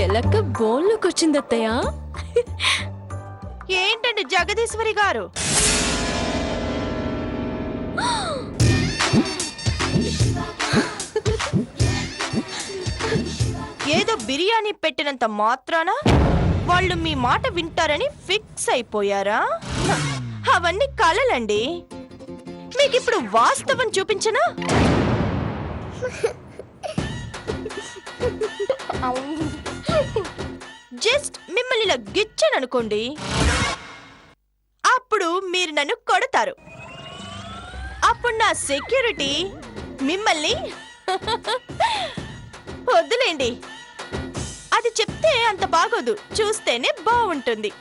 ఎలక బోన్లోకొచ్చిందత్తయ్య. ఏంటండి జగదీశ్వరి గారు, ఏదో బిర్యానీ పెట్టినంత మాత్రాన వాళ్ళు మీ మాట వింటారని ఫిక్స్ అయిపోయారా? అవన్నీ కలలండి. మీకిప్పుడు వాస్తవం చూపించనా? జస్ట్ మిమ్మల్ని ఇలా గిచ్చాను అనుకోండి, అప్పుడు మీరు నన్ను కొడతారు. అప్పుడు నా సెక్యూరిటీ మిమ్మల్ని వద్దులేండి, అది చెప్తే అంత బాగోదు, చూస్తేనే బాగుంటుంది.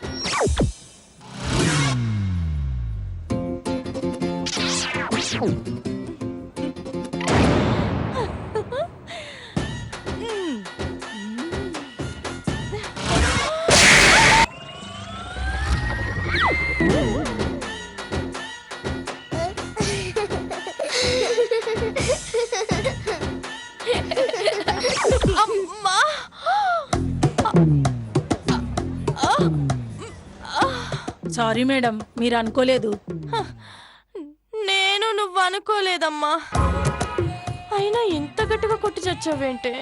సారీ మేడం, మీరు అనుకోలేదు. నేను నువ్వు అనుకోలేదమ్మా. అయినా ఇంత గట్టిగా కొట్టి చచ్చావేంటే?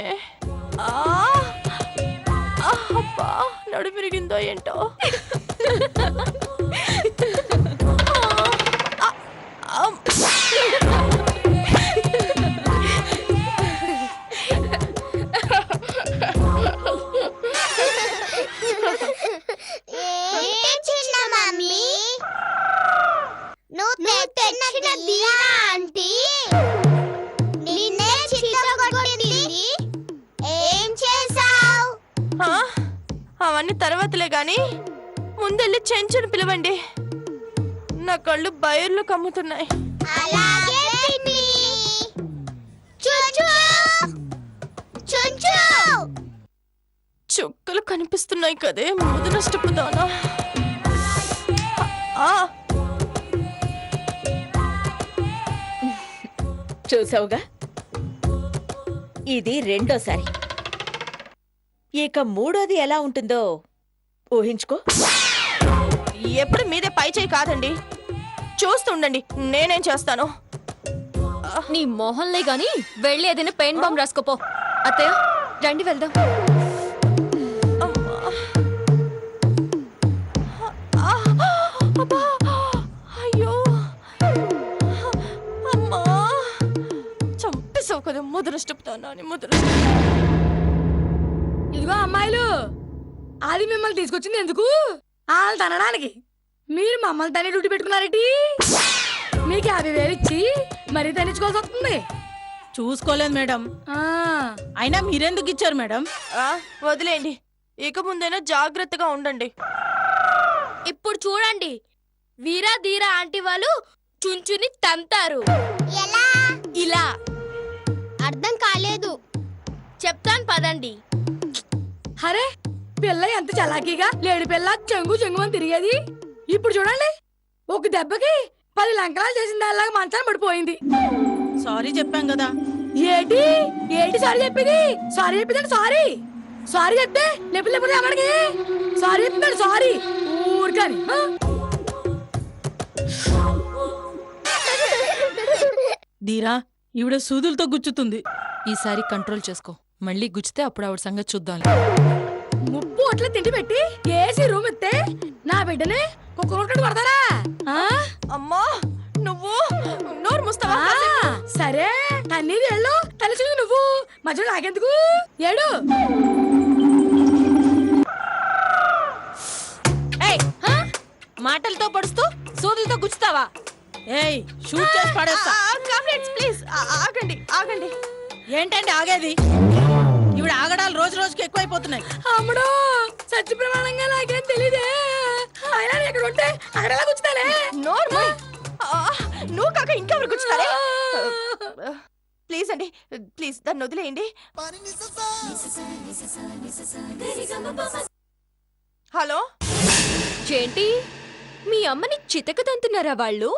అబ్బా, నడు విరిగిందో ఏంటో. అవన్నీ తర్వాతలే గాని ముందెళ్ళి చెంచును పిలవండి. నా కళ్ళు బయర్లు కమ్ముతున్నాయి. చుక్కలు కనిపిస్తున్నాయి కదే, ముదు నష్టపోతానా? చూసావుగా, ఇది రెండోసారి. ఇక మూడోది ఎలా ఉంటుందో ఊహించుకో. ఎప్పుడు మీదే పై చేయి కాదండి, చూస్తూ ఉండండి నేనేం చేస్తాను. నీ మొహంలే గాని వెళ్ళి ఏదైనా పెయిన్ బాంబ్ రాసుకోపో. అత్తయ్య రండి వెళ్దాం. అయ్యో అమ్మా, చంపేసావు కదా ముద్రష్టపుతానా అని. ఇదిగో అమ్మాయిలు, అది మిమ్మల్ని తీసుకొచ్చింది ఎందుకు? వాళ్ళు తనడానికి. మీరు మమ్మల్ని తనే డ్యూటీ పెట్టుకున్నారేంటి? మీకు 50,000 ఇచ్చి మరీ తనిచ్చుకోవాల్సి వస్తుంది. చూసుకోలేదు మేడం. అయినా మీరెందుకు ఇచ్చారు మేడం? వదిలేండి, ఇక ముందైనా జాగ్రత్తగా ఉండండి. ఇప్పుడు చూడండి, వీరా ధీరా ఆంటీ వాళ్ళు చుంచుని తంతారు. ఇలా అర్థం కాలేదు, చెప్తాను పదండి. అరే, పిల్ల ఎంత చలాకీగా లేడి పిల్ల చెంగు చెంగుమని తిరిగేది. ఇప్పుడు చూడండి, ఒక దెబ్బకి 10 లంకనాలు చేసిన దానిలాగా మంచాన్ని పడిపోయింది. సారీ చెప్పాం కదా. ఏటి ఏటి సారీ చెప్పింది? సారీ చెప్పిందండి. సారీ సారీ చెప్తే లేకపోతే అమ్మడికి సారీ చెప్పిందండి. సారీ ఊరికని. దీరా, ఈవిడ సూదులతో గుచ్చుతుంది. ఈసారి కంట్రోల్ చేసుకో, మళ్ళీ గుచ్చితే అప్పుడు ఆవిడ సంగతి చూద్దాం. ముప్పు అట్లా తిండి పెట్టి ఏసీ రూమ్ ఇస్తే నా బిడ్డని కుక్కలు పడతారా? అమ్మా, నువ్వు నోరు ముస్తావా? సరే, తన్నీది వెళ్ళు, తల్లి నువ్వు మధ్యలో నాకెందుకు? ఏడు మాటలతో పడుస్తూ సూదులతో గుచ్చుతావా? ఏయ్, షూట్ చేసి పడేస్తా. ప్లీజ్ ఆగండి ఆగండి. ఏంటండి ఆగేది? ఈవిడ ఆగడాలు రోజు రోజుకి ఎక్కువైపోతున్నాయి. అమ్మడో, సత్య ప్రమాణంగా నాకేం తెలీదే. అయినా ఇక్కడ ఉంటే అక్కడ గుచ్చుతానే. నోరు నువ్వు కాక ఇంకెవరు గుచ్చుతారే ప్లీజ్ అండి ప్లీజ్ దాన్ని వదిలేయండి. హలో ఏంటి మీ అమ్మని చితకదంతున్నారా వాళ్ళు?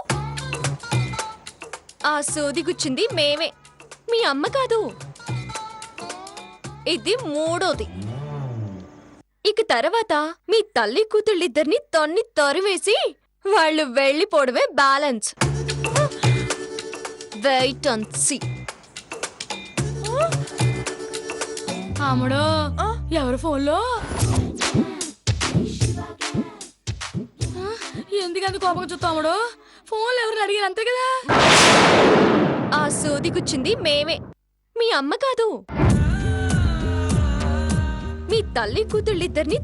ఆ సోది గుచ్చింది మేమే, మీ అమ్మ కాదు. ఇది మూడోది. ఇక తర్వాత మీ తల్లి కూతుళ్ళిద్దరిని తరివేసి వాళ్ళు వెళ్ళిపోవడమే బ్యాలెన్స్. Wait and see. అమ్మడో ఎవరు ఫోన్లో? ఎందుకంత కోపంగా చూస్తామడు? ఫోన్లో ఎవరిని అడిగారు అంతే కదా. ఆ సోది గుచ్చింది మేమే, మీ అమ్మ కాదు. మీ తల్లి కూతుళ్ళిద్దరిని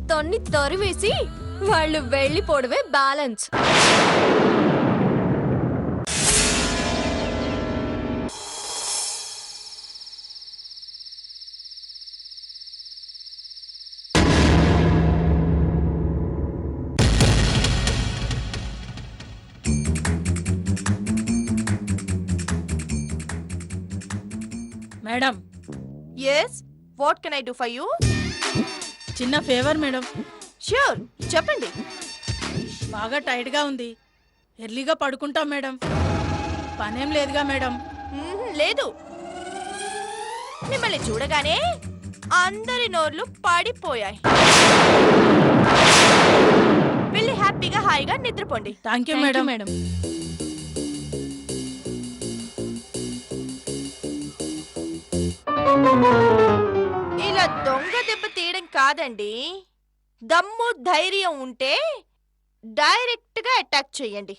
తరివేసి వాళ్ళు వెళ్ళిపోవడమే balance. Madam yes what can I do for you? చిన్న ఫేవర్ మేడం. ష్యూర్ చెప్పండి. బాగా టైట్ గా ఉంది. ఎర్లీగా పడుకుంటాం మేడం. పనేం లేదుగా మేడం. లేదు, మిమ్మల్ని చూడగానే అందరి నోర్లు పడిపోయాయి. వెళ్ళి హ్యాపీగా హాయిగా నిద్రపోండి. Thank you Thank you, madam. Madam. ఇలా దొంగ దెబ్బ తీయడం కాదండి. దమ్ము ధైర్యం ఉంటే డైరెక్ట్ గా అటాక్ చేయండి.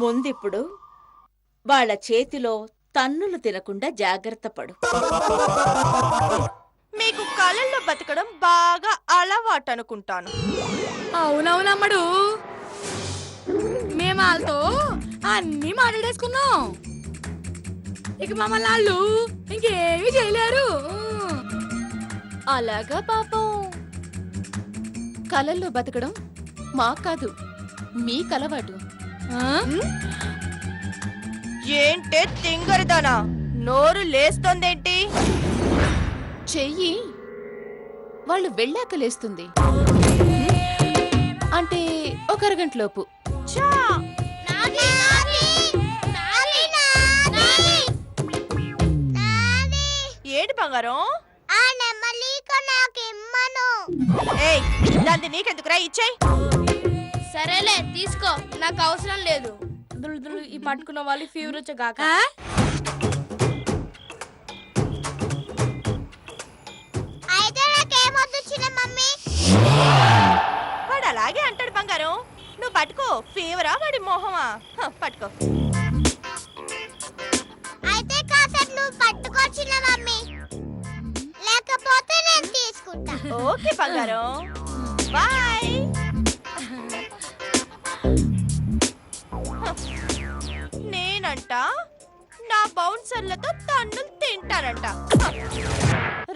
ముందిప్పుడు వాళ్ళ చేతిలో తన్నులు తినకుండా జాగ్రత్త పడు. మీకు కళల్లో బతకడం బాగా అలవాటు అనుకుంటాను. అవునవునమ్మడు, మేము వాళ్ళతో అన్ని మాట్లాడేసుకున్నాం. ఇక మమ్మల్ని వాళ్ళు ఇంకేమీ చేయలేరు. అలాగా పాపం. కలల్లో బతకడం మా కాదు, మీ కలవాటు. ఆ? ఏంటే తింగరిదానా, నోరు లేస్తోందేంటి? చెయ్యి వాళ్ళు వెళ్ళాక లేస్తుంది, అంటే ఒక అరగంటలోపు. చా ఏంటి బంగారం? ఏయ్, దాన్ని నీకెందుకురా, ఇచ్చేయ్. సరేలే తీసుకో, నాకు అవసరం లేదు. ఈ పట్టుకున్న వాళ్ళు ఫీవర్ వచ్చాక ఆ? వాడు అలాగే అంటాడు బంగారం. నువ్వు పట్టుకో. ఫీవరా వాడి మొహమా? పట్టుకో. అయితే కాసేపు నువ్వు పట్టుకొచ్చిన మమ్మీ, లేకపోతే నేను తీసుకుంటా. ఓకే బంగారం, బాయ్. నేనంట నా బౌన్సర్లతో తన్నులు తింటానంట.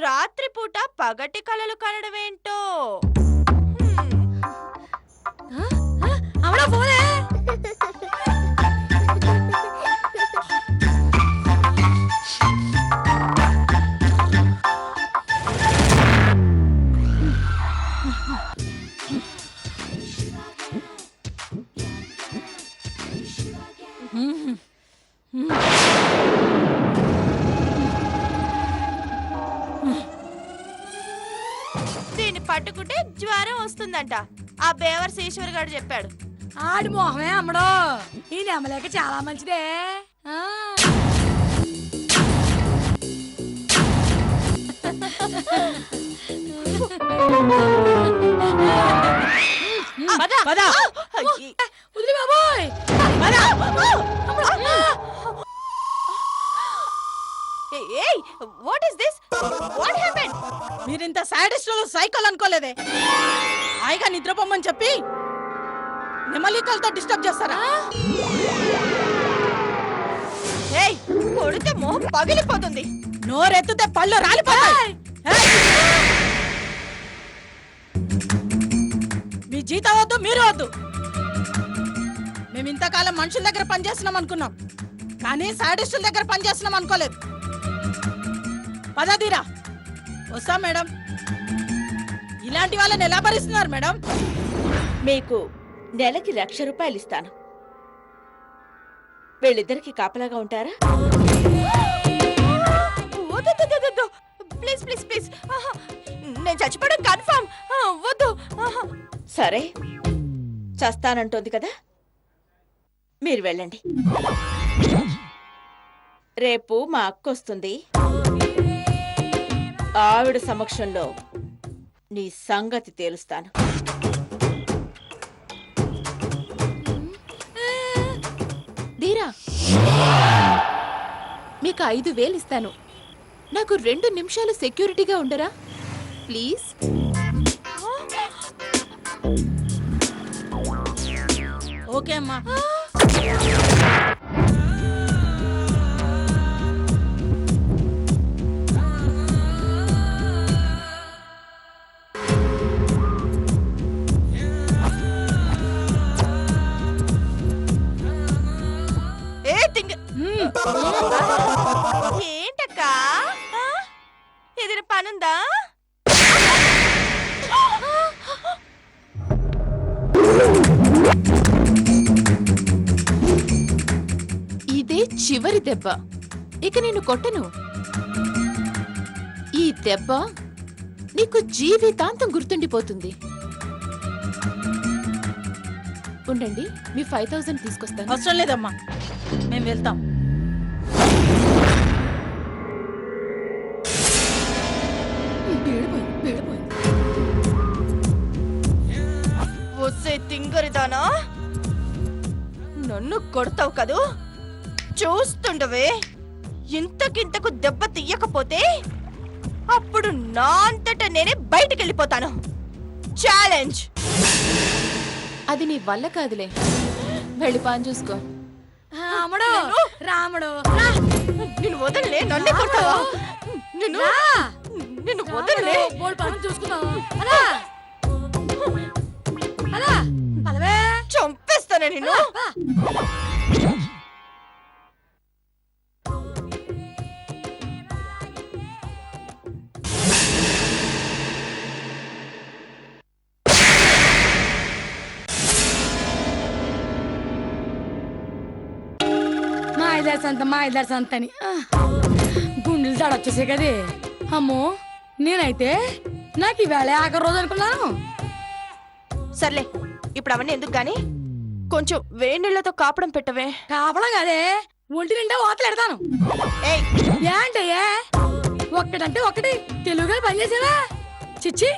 రాత్రిపూట పగటి కలలు కనడమేంటో. అవడా ఫోనే. దీన్ని పట్టుకుంటే జ్వరం వస్తుందంట. ఆ బేవర్స్ ఈశ్వర్ గారు చెప్పాడు. ఆడి మొహమే అమ్మడో, ఈ నెమలేక చాలా మంచిదే. ఆ. పద. వదిలి బాబోయ్. ఏయ్, what is this? What happened? మీరింత సాడిస్ట్ సైకిల్ అనుకోలేదే. హాయిగా నిద్రపోమని చెప్పి నెమలికలతో డిస్టర్బ్ చేస్తారా? ఏయ్, కొడితే మొహం పగిలిపోతుంది. నోరెత్తితే పళ్ళు రాలిపోతాయి. మీ జీతం వద్దు, మీరు వద్దు. మేము ఇంతకాలం మనుషుల దగ్గర పనిచేస్తున్నాం అనుకున్నాం, కానీ సాడిస్టుల దగ్గర పనిచేస్తున్నాం అనుకోలేదు. పదాదీరా వస్తాం మేడం. ఇలాంటి వాళ్ళని ఎలా భరిస్తున్నారు మేడం? మీకు నెలకి 1,00,000 రూపాయలు ఇస్తాను. వీళ్ళిద్దరికి కాపలాగా ఉంటారా? వద్దు ప్లీజ్ ప్లీజ్ ప్లీజ్. నేను చచ్చిపోవడం కన్ఫర్మ్. వద్దు. సరే, చస్తానంటోంది కదా, మీరు వెళ్ళండి. రేపు మా అక్క వస్తుంది. ఆవిడ సమక్షంలో నీ సంగతి తేలుస్తాను. దీరా, మీకు 5,000 ఇస్తాను. నాకు 2 నిమిషాలు సెక్యూరిటీగా ఉండరా ప్లీజ్? ఓకే అమ్మా. ఏ తింగ ఏంటక్క? ఏదైనా పనుందా? ఇదే చివరి దెబ్బ. ఇక నేను కొట్టను. ఈ దెబ్బ నీకు జీవితాంతం గుర్తుండిపోతుంది. ఉండండి, మీ 5,000 తీసుకొస్తాను. అవసరం లేదమ్మా, మేము వెళ్తాం. వస్తే తింగరిదానా, నన్ను కొడతావు కదూ? చూస్తుండవే, ఇంతకింతకు దెబ్బ తీయకపోతే అప్పుడు నా అంతటా నేనే బయటికి వెళ్ళిపోతాను. ఛాలెంజ్. అది నీ వల్ల కాదులే, వెళ్ళి పని చూసుకో. అమ్మడు రాముడు నిన్ను వదలలే, నన్ను కొడతావా? నిన్ను నిన్ను వదలలే. బోల్ పని చూసుకున్నావు. అలా అలా పదవే. చంపేస్తానే నిన్ను. మా ఇద్దరు సంతని గుండెలు తడొచ్చేసే కదే. అమ్మో, నేనైతే నాకు ఈవేళ ఆఖరి రోజు అనుకున్నాను. సర్లే, ఇప్పుడు అవన్నీ ఎందుకు గాని కొంచెం వేడి నీళ్ళతో కాపడం పెట్టవే. కాపడం కదే, ఒంటి నిండా వాతలు ఎడతాను. ఏయ్, ఏంటయ్యే ఒక్కటంటే ఒకటి తెలుగుగా పనిచేసావా? చిచ్చి,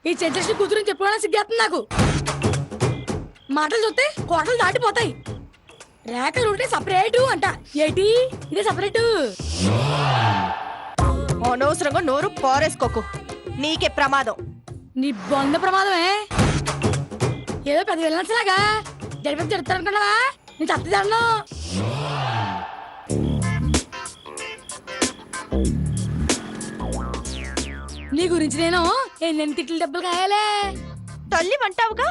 ఈ చెంచలక్ష్మి కూతురుని చెప్పుకోవడానికి సిగ్గేస్తుంది నాకు. మాటలు చూస్తే కోటలు దాటిపోతాయి. రేఖలు ఉంటే సపరేటు అంట. ఏంటి ఇదే సపరేటు? అనవసరంగా నోరు పారేసుకోకు, నీకే ప్రమాదం. నీ బొంద ప్రమాదమే. ఏదో పెద్ద వెళ్ళొచ్చులాగా జరిపి జరుగుతానుకున్నావా? నీ తప్పదాను. నీ గురించి నేను ఎన్ని తిట్లు దెబ్బలు కాయాలే. తల్లి అంటావుగా,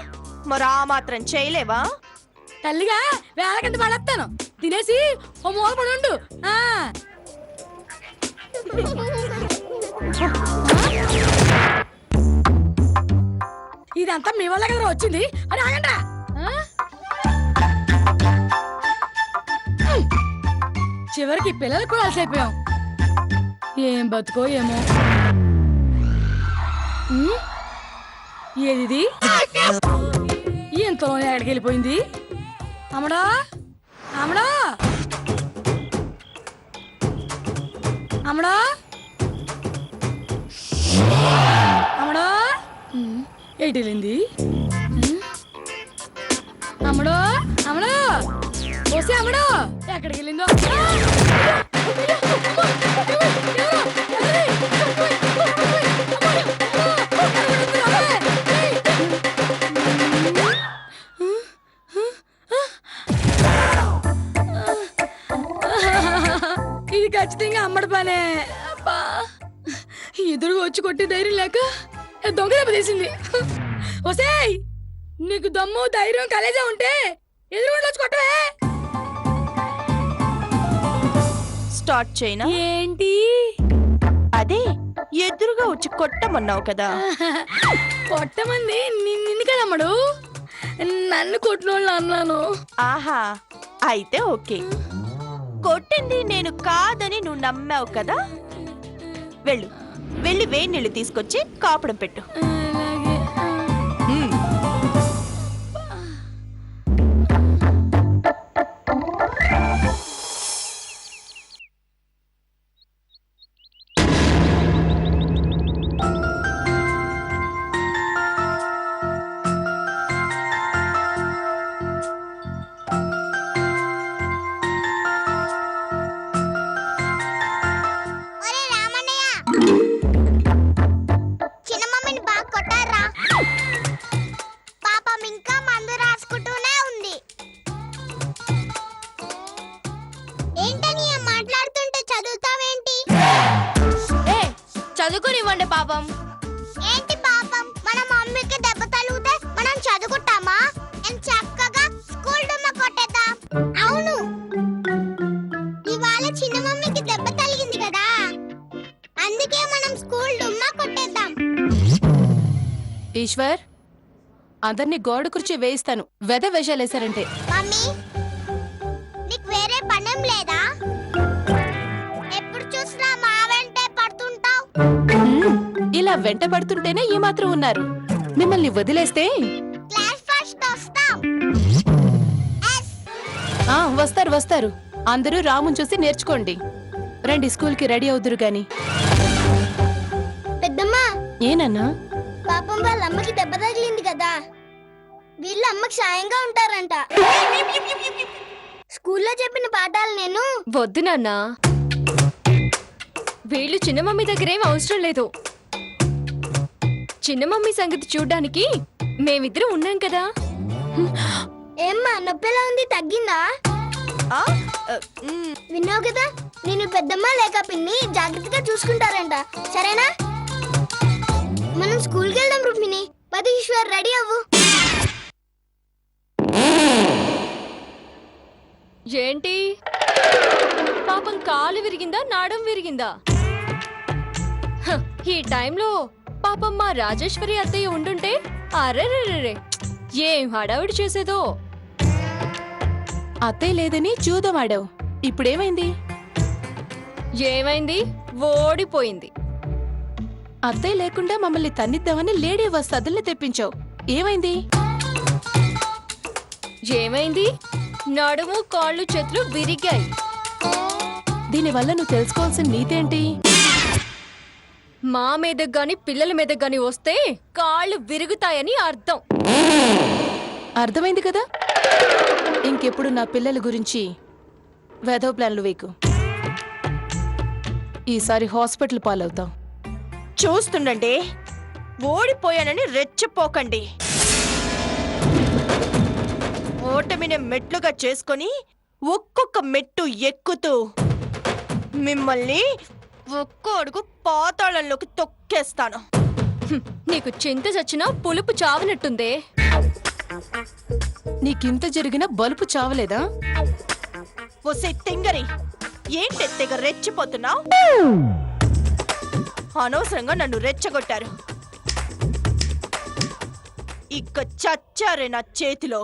మరి ఆ మాత్రం చేయలేవా? తల్లిగా వేళ కింద పడేస్తాను. తినేసి ఓ మూల పడి ఉండు. ఇదంతా మీ వల్ల కదా వచ్చింది అని ఆగండ్రా. చివరికి పిల్లలు కూడా అలసైపోయాం. ఏం బతుకో ఏమో. ఏది ఎంతో ఎక్కడికి వెళ్ళిపోయింది? అమ్మడా అమ్మడా అమ్మడా అమ్మడా ఎటు వెళ్ళింది? అమ్మడో అమ్మడో వస్తే అమ్మడో ఎక్కడికి వెళ్ళిందో? ఇది ఖచ్చితంగా అమ్మడి పనే. అబ్బా, ఎదురుగా వచ్చి కొట్టే ధైర్యం లేక దొంగ దెబ్బ తీసింది. ఒసేయ్, నీకు దమ్ము ధైర్యం కలేజా ఉంటే ఎదురు వచ్చి కొట్టవే. స్టార్ట్ చేయనా? ఏంటి అదే ఎదురుగా వచ్చి కొట్టమన్నావు కదా. కొట్టమంది నిన్ను కదమ్మడు, నన్ను కొట్టినోళ్ళు అన్నాను. ఆహా, అయితే ఓకే. కొట్టింది నేను కాదని నువ్వు నమ్మావు కదా. వెళ్ళు, వెళ్ళి వేడి నీళ్ళు తీసుకొచ్చి కాపడం పెట్టు. అలాగే. హ్మ్. చిన్నమ్మని బాగా కొట్టారా? పాపం ఇంకా మందు రాసుకుంటూనే ఉంది. ఏంటని మాట్లాడుతుంటే చదువుతావేంటి? ఏ చదువుకోనివ్వండి పాపం. ఏంటి పాపం? మన మమ్మీకి దెబ్బ తగిలితే మనం చదువుకుంటామా? నేను చక్కగా స్కూల్ డుమ్మ కొట్టేద్దాం. అవును, ఇవాళ చిన్న మమ్మీకి దెబ్బ తగిలింది కదా, అందుకే మనం స్కూల్ డుమ్మ కొట్టేద్దాం. ఈశ్వర్, అందరినీ గోడ కుర్చీ వేయిస్తాను. వెద వేషాలేశారంటే. మమ్మీ, నీకు వేరే పనేం లేదా? ఎప్పుడు చూసినా మా వెంటే పడుతుంటావు. ఇలా వెంట పడుతుంటేనే ఈ మాత్రం ఉన్నారు. మిమ్మల్ని వదిలేస్తే క్లాస్ ఫస్ట్ వస్తాం. వస్తారు వస్తారు. అందరూ రాముని చూసి నేర్చుకోండి. రండి, స్కూల్కి రెడీ అవుదురు గాని. పెద్దమ్మా, ఏనన్నా? పాపం వాళ్ళ అమ్మకి దెబ్బ తగిలింది కదా, వీళ్ళ అమ్మకి సాయంగా ఉంటారంట. స్కూల్లో చెప్పిన పాఠాలు నేను వద్దు నాన్న, వీళ్ళు చిన్న మమ్మీ దగ్గరేం అవసరం లేదు. చిన్న మమ్మీ సంగతి చూడ్డానికి మేమిద్దరం ఉన్నాం కదా. ఏమ్మా, నొప్పిలా ఉంది, తగ్గిందా? ఆ, మ్, విన్నావు కదా, నేను పెద్దమ్మ లేక పిన్ని జాగ్రత్తగా చూసుకుంటారంట. సరేనా? మనం స్కూల్కి వెళ్దాం. రుక్మిణి, పద. ఈశ్వర్, రెడీ అవ్వు. ఏంటి పాపం, కాలు విరిగిందా నాడం విరిగిందా? హ, ఈ టైంలో పాపం మా రాజేశ్వరి అత్తయ్య ఉండుంటే అరెరెరెరే ఏం హడావిడి చేసేదో. అత్తయ్య లేదని చూదమాడావు. ఇప్పుడేమైంది? ఏమైంది? ఓడిపోయింది. అత్తయ్య లేకుండా మమ్మల్ని తన్నిద్దామని లేడీ వస్తదుల్ని తెప్పించావు. ఏమైంది? ఏమైంది? నడుము కాళ్ళు చేతులు విరిగాయి. దీనివల్ల నువ్వు తెలుసుకోవాల్సిన నీతేంటి? మా మీదకు గాని పిల్లల మీదకు గాని వస్తే కాళ్ళు విరుగుతాయని అర్థం. అర్థమైంది కదా. ఇంకెప్పుడు నా పిల్లల గురించి వేదో ప్లాన్లు వేకు. ఈసారి హాస్పిటల్ పాలవుతాం. చూస్తుండండి, ఓడిపోయానని రెచ్చిపోకండి. ఓటమిని మెట్లుగా చేసుకొని ఒక్కొక్క మెట్టు ఎక్కుతూ మిమ్మల్ని ఒక్క అడుగు పాతాళంలోకి తొక్కేస్తాను. నీకు చింత చచ్చినా పులుపు చావనట్టుందే. నీకింత జరిగిన బలుపు చావలేదా? ఒసే తింగరి, ఏంటి తెగ రెచ్చిపోతున్నావు? అనవసరంగా నన్ను రెచ్చగొట్టారు. ఇక చచ్చారే నా చేతిలో.